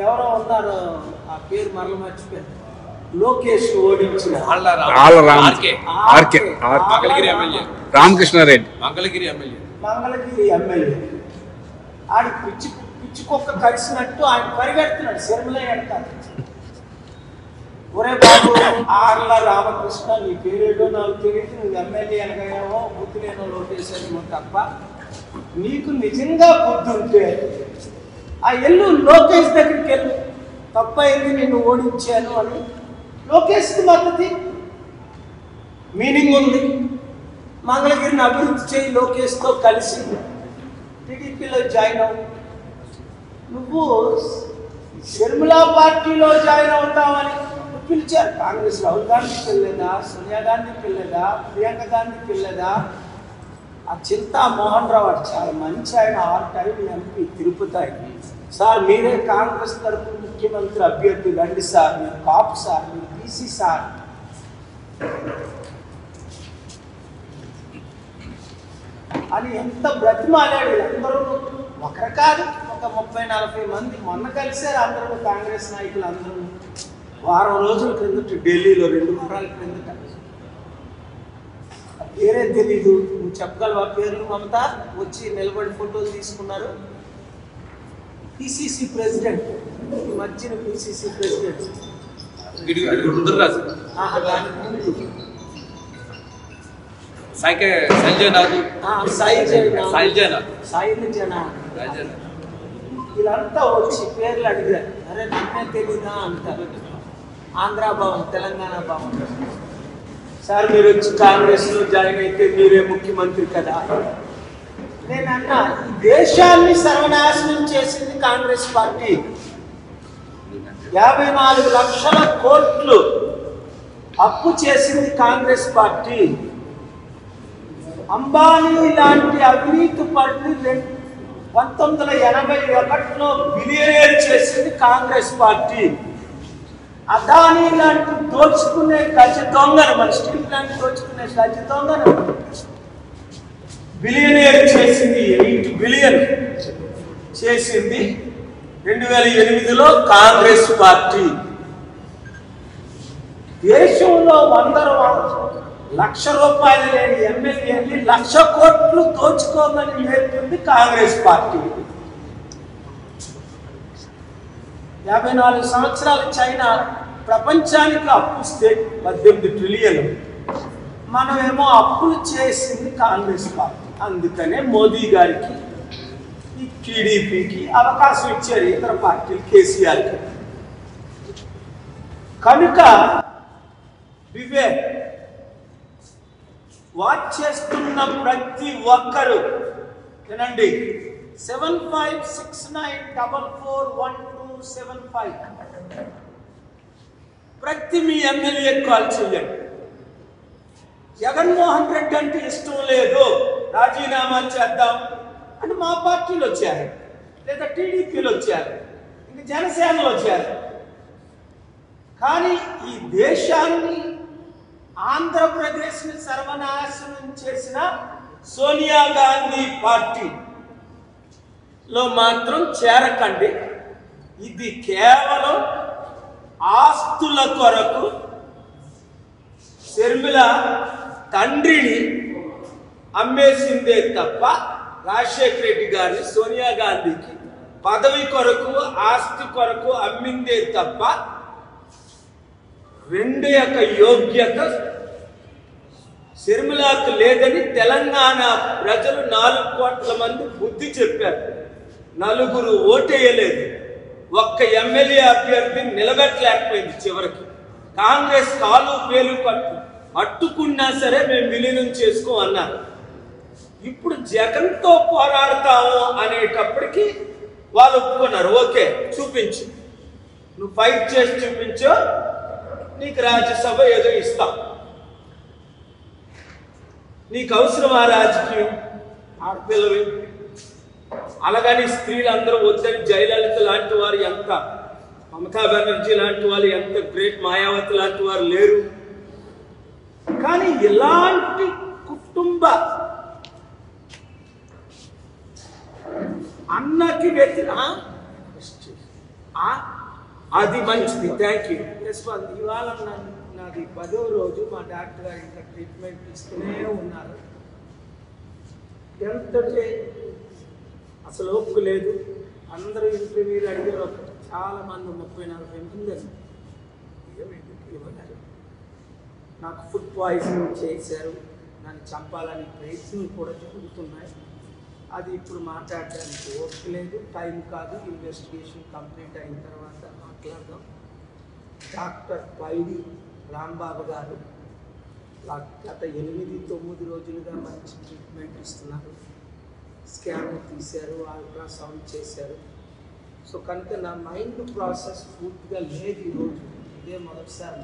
ఎవరో ఉన్నారు, ఆ పేరు మరల మర్చిపోయారు, లోకేష్ ఓడించిన రామకృష్ణారెడ్డి మంగళగిరి ఎమ్మెల్యే ఆడి పిచ్చి కుక్క కలిసినట్టు ఆయన పరిగెడుతున్నాడు శర్మిల వెనకాల. ఒరే బాబు, ఆర్ల రామకృష్ణ, నీ పేరేడో నాకు తెలియదు, నువ్వు ఎమ్మెల్యే అనగానేమో బుద్ధి లేనో లోకేశాను తప్ప, నీకు నిజంగా బుద్ధి ఉంటే ఆ ఎల్లు లోకేష్ దగ్గరికి వెళ్ళు, తప్పైంది నిన్ను ఓడించాను అని లోకేష్కి మద్దతు మీనింగ్ ఉంది. మంగళగిరిని అభివృద్ధి చేయి, లోకేష్తో కలిసి టీడీపీలో జాయిన్ అవ్వు. నువ్వు షర్మిలా పార్టీలో జాయిన్ అవుతామని పిలిచారు. కాంగ్రెస్ రాహుల్ గాంధీకి వెళ్ళలేదా, సోనియా గాంధీకి వెళ్ళలేదా, ప్రియాంక గాంధీకి వెళ్ళలేదా? ఆ చింతా మోహన్ రావు చాలా మంచి ఆయన, 6 టైం ఎంపీ తిరుపతి. సార్ మీరే కాంగ్రెస్ తరఫు ముఖ్యమంత్రి అభ్యర్థి రండి సార్, మీరు కాపు సార్, మీరు బీసీ సార్ అని ఎంత బ్రతిమాలాడు. అందరూ ఒకరు కాదు, ఒక 30-40 మంది మొన్న కలిసారు. అందరూ కాంగ్రెస్ నాయకులు అందరూ వారం రోజుల క్రిందట ఢిల్లీలో, 2 వారాల క్రిందట. పేరే తెలీదు, నువ్వు చెప్పగలవా పేర్లు? మమత వచ్చి నిలబడి ఫోటోలు తీసుకున్నారు. పిసిసి ప్రెసిడెంట్, ఈ మధ్యన పిసిసి ప్రెసిడెంట్ వీళ్ళంతా వచ్చి పేర్లు అడిగారు. అరే నిన్నే తెలీదా అంటారు. ఆంధ్ర భవన్, తెలంగాణ భవన్. సార్ మీరు వచ్చి కాంగ్రెస్లో జాయిన్ అయితే మీరే ముఖ్యమంత్రి కదా. నేనన్నా, ఈ దేశాన్ని సర్వనాశనం చేసింది కాంగ్రెస్ పార్టీ. 54 లక్షల కోట్లు అప్పు చేసింది కాంగ్రెస్ పార్టీ. అంబానీ లాంటి అవినీతి పరుని 1981లో బిలియనేర్ చేసింది కాంగ్రెస్ పార్టీ. అదానీ లాంటి దోచుకునే గజ దొంగను, మన స్టీల్ ప్లాంట్ దోచుకునే గజ దొంగను బిలియనేర్ చేసింది. 8 బిలియన్ చేసింది 2008లో కాంగ్రెస్ పార్టీ. దేశంలో 100 లక్ష రూపాయలు లేని ఎమ్మెల్యేని 1,00,000 కోట్లు దోచుకోమని నేర్పింది కాంగ్రెస్ పార్టీ. 54 సంవత్సరాలు చైనా ప్రపంచానికి అప్పుస్తే 18 ట్రిలియన్. మనమేమో అప్పులు చేసింది కాంగ్రెస్ పార్టీ. అందుకనే మోదీ గారికి, ఈ టీడీపీకి అవకాశం ఇచ్చారు, ఇతర పార్టీలు కేసీఆర్కి. కనుక వివేక్ వాచ్ చేస్తున్న ప్రతి ఒక్కరు వినండి. 7569441275 ప్రతి మీ ఎమ్మెల్యే కాల్ చేయండి. జగన్మోహన్ రెడ్డి అంటే ఇష్టం లేదు, రాజీనామా చేద్దాం అని మా పార్టీలో వచ్చారు, లేదా టీడీపీలో వచ్చారు, ఇంక జనసేనలో వచ్చారు. కానీ ఈ దేశాన్ని, ఆంధ్రప్రదేశ్ని సర్వనాశనం చేసిన సోనియా గాంధీ పార్టీలో మాత్రం చేరకండి. ఇది కేవలం ఆస్తుల కొరకు షర్మిల తండ్రిని అమ్మేసిందే తప్ప, రాజశేఖర రెడ్డి గారిని సోనియా గాంధీకి పదవి కొరకు, ఆస్తి కొరకు అమ్మిందే తప్ప, 2 యొక్క యోగ్యత షర్మిలకు లేదని తెలంగాణ ప్రజలు 4 కోట్ల మంది బుద్ధి చెప్పారు. 4 ఓటేయలేదు. ఒక్క ఎమ్మెల్యే అభ్యర్థి నిలబెట్టలేకపోయింది. చివరికి కాంగ్రెస్ కాలు పేలు అట్టుకున్నా సరే మేము విలీనం చేసుకో అన్నారు. ఇప్పుడు జగన్తో పోరాడతాము అనేటప్పటికీ వాళ్ళు ఒప్పుకున్నారు. ఓకే, చూపించు, నువ్వు ఫైట్ చేసి చూపించు, నీకు రాజ్యసభ ఏదో ఇస్తాం. నీకు అవసరమా రాజకీయం? ఆడపిల్లవి అలాగని స్త్రీలందరూ వద్దని జయలలిత లాంటి వారు ఎంత, మమతా బెనర్జీ లాంటి వాళ్ళు ఎంత గ్రేట్, మాయావతి లాంటి వారు లేరు. కానీ ఇలాంటి కుటుంబ అన్నకి అది మంచిది, థ్యాంక్ యూ. యశ్వంత్, ఇవాళ నాది 10వ రోజు. మా డాక్టర్ గారు ఇంకా ట్రీట్మెంట్ ఇస్తూనే ఉన్నారు. ఎంతంటే అసలు ఓపిక లేదు. అందరూ ఇంటర్వ్యూలు అడిగారు. చాలా మంది 30-40 మంది ఇవ్వలేదు. నాకు ఫుడ్ పాయిజనింగ్ చేశారు, నన్ను చంపాలని ప్రయత్నం కూడా జరుగుతున్నాయి. అది ఇప్పుడు మాట్లాడడానికి ఓపిక లేదు, టైం కాదు. ఇన్వెస్టిగేషన్ కంప్లీట్ అయిన తర్వాత మాట్లాడదాం. డాక్టర్ పైడి రాంబాబు గారు గత 8-9 రోజులుగా మంచి ట్రీట్మెంట్ ఇస్తున్నారు. స్కానర్ తీశారు, అల్ట్రాసౌండ్ చేశారు. సో కనుక నా మైండ్ ప్రాసెస్ పూర్తిగా లేదు ఈరోజు. ఇదే మొదటిసారి